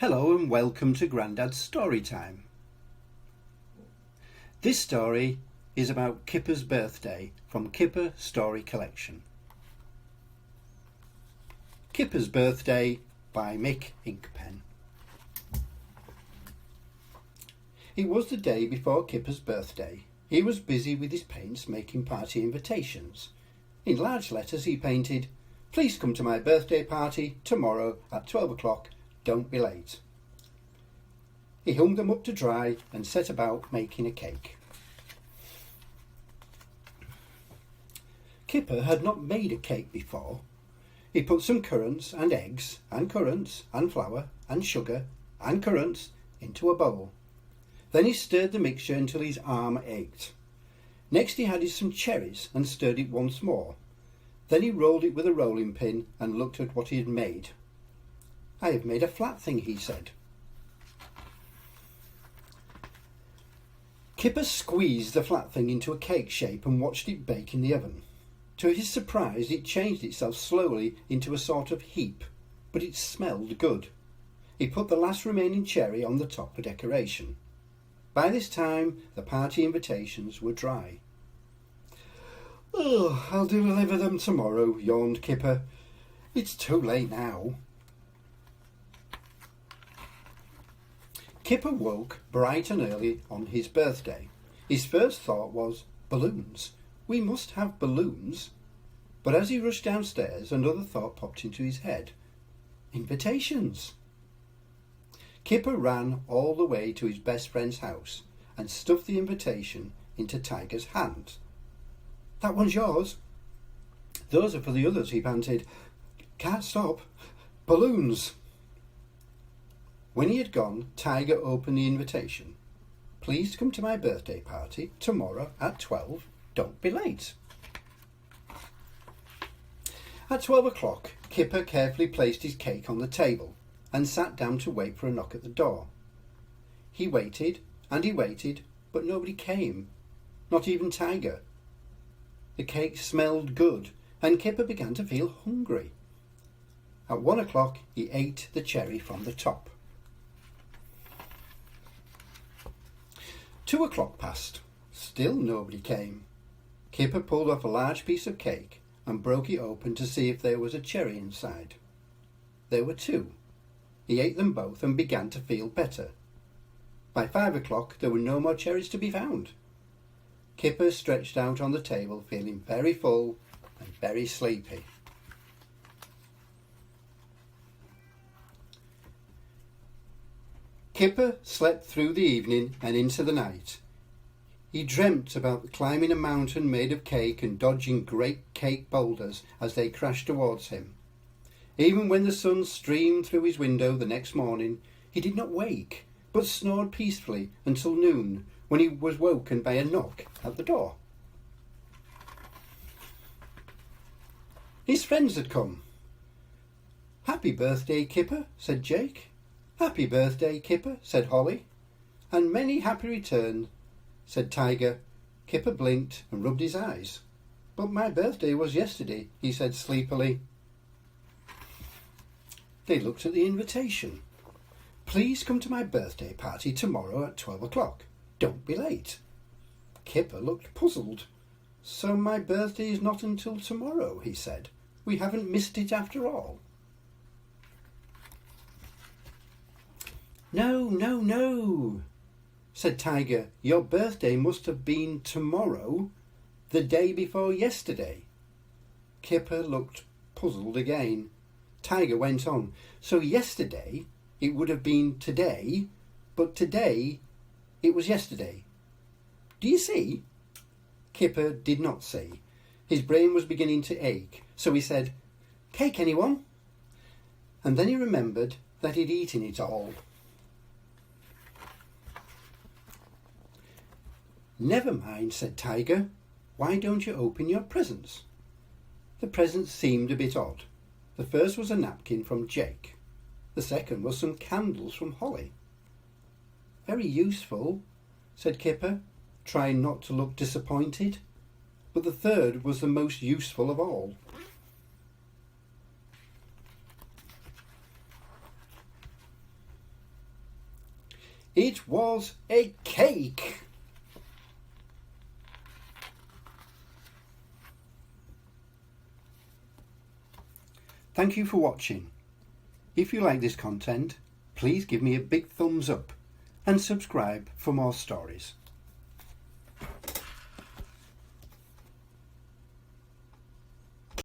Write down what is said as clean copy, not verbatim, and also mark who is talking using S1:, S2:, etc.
S1: Hello and welcome to Grandad's Story Time. This story is about Kipper's birthday from Kipper Story Collection. Kipper's Birthday by Mick Inkpen. It was the day before Kipper's birthday. He was busy with his paints making party invitations. In large letters he painted, "Please come to my birthday party tomorrow at 12 o'clock. Don't be late." He hung them up to dry and set about making a cake. Kipper had not made a cake before. He put some currants and eggs and currants and flour and sugar and currants into a bowl. Then he stirred the mixture until his arm ached. Next he added some cherries and stirred it once more. Then he rolled it with a rolling pin and looked at what he had made. "I have made a flat thing," he said. Kipper squeezed the flat thing into a cake shape and watched it bake in the oven. To his surprise, it changed itself slowly into a sort of heap, but it smelled good. He put the last remaining cherry on the top for decoration. By this time, the party invitations were dry. "Oh, I'll deliver them tomorrow," yawned Kipper. "It's too late now." Kipper woke bright and early on his birthday. His first thought was, balloons. We must have balloons. But as he rushed downstairs, another thought popped into his head. Invitations. Kipper ran all the way to his best friend's house and stuffed the invitation into Tiger's hand. "That one's yours." "Those are for the others," he panted. "Can't stop. Balloons." When he had gone, Tiger opened the invitation. "Please come to my birthday party tomorrow at 12. Don't be late." At 12 o'clock, Kipper carefully placed his cake on the table and sat down to wait for a knock at the door. He waited and he waited, but nobody came, not even Tiger. The cake smelled good and Kipper began to feel hungry. At 1 o'clock, he ate the cherry from the top. 2 o'clock passed. Still nobody came. Kipper pulled off a large piece of cake and broke it open to see if there was a cherry inside. There were two. He ate them both and began to feel better. By 5 o'clock there were no more cherries to be found. Kipper stretched out on the table feeling very full and very sleepy. Kipper slept through the evening and into the night. He dreamt about climbing a mountain made of cake and dodging great cake boulders as they crashed towards him. Even when the sun streamed through his window the next morning, he did not wake, but snored peacefully until noon, when he was woken by a knock at the door. His friends had come. "Happy birthday, Kipper," said Jake. "Happy birthday, Kipper," said Holly. "And many happy returns," said Tiger. Kipper blinked and rubbed his eyes. "But my birthday was yesterday," he said sleepily. They looked at the invitation. "Please come to my birthday party tomorrow at 12 o'clock. Don't be late." Kipper looked puzzled. "So my birthday is not until tomorrow," he said. "We haven't missed it after all." No, said Tiger. "Your birthday must have been tomorrow, the day before yesterday." Kipper looked puzzled again. Tiger went on. "So yesterday it would have been today, but today it was yesterday. Do you see?" Kipper did not see. His brain was beginning to ache, so he said, "Cake, anyone?" And then he remembered that he'd eaten it all. "Never mind," said Tiger. "Why don't you open your presents?" The presents seemed a bit odd. The first was a napkin from Jake. The second was some candles from Holly. "Very useful," said Kipper, trying not to look disappointed. But the third was the most useful of all. It was a cake. Thank you for watching. If you like this content, please give me a big thumbs up and subscribe for more stories.